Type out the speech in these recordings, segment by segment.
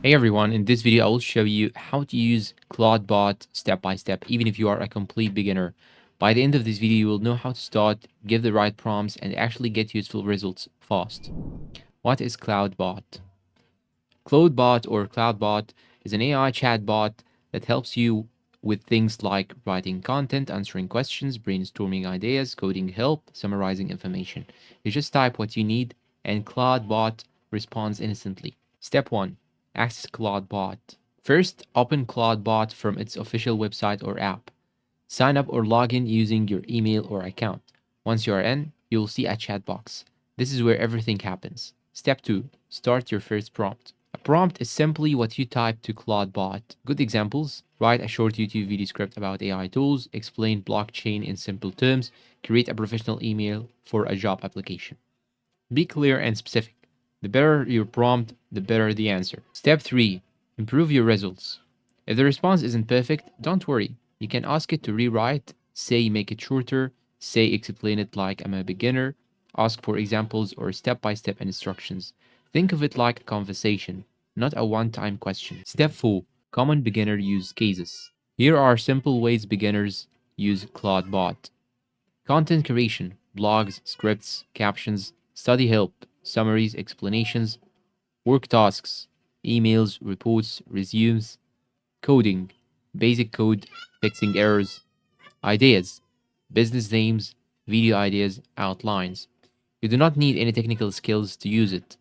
Hey everyone, in this video I will show you how to use CloudBot step by step, even if you are a complete beginner. By the end of this video, you will know how to start, give the right prompts, and actually get useful results fast. What is CloudBot? CloudBot or CloudBot is an AI chatbot that helps you with things like writing content, answering questions, brainstorming ideas, coding help, summarizing information. You just type what you need and CloudBot responds instantly. Step 1. Access CloudBot. First, open CloudBot from its official website or app. Sign up or log in using your email or account. Once you are in, you'll see a chat box. This is where everything happens. Step 2. Start your first prompt. A prompt is simply what you type to CloudBot. Good examples: write a short YouTube video script about AI tools, explain blockchain in simple terms, create a professional email for a job application. Be clear and specific. The better your prompt, the better the answer. Step 3. Improve your results. If the response isn't perfect, don't worry. You can ask it to rewrite, say make it shorter, say explain it like I'm a beginner, ask for examples or step-by-step instructions. Think of it like a conversation, not a one-time question. Step 4. Common beginner use cases. Here are simple ways beginners use CloudBot. Content creation, blogs, scripts, captions, study help, summaries, explanations, work tasks, emails, reports, resumes, coding, basic code, fixing errors, ideas, business names, video ideas, outlines. You do not need any technical skills to use it.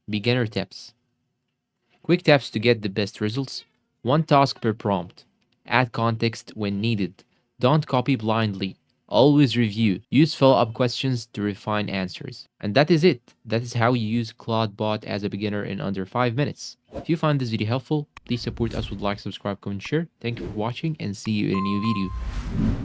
Beginner tips. Quick tips to get the best results. One task per prompt. Add context when needed. Don't copy blindly. Always review. Use follow-up questions to refine answers. And that is it. That is how you use CloudBot as a beginner in under 5 minutes. If you find this video helpful, please support us with like, subscribe, comment, share. Thank you for watching and see you in a new video.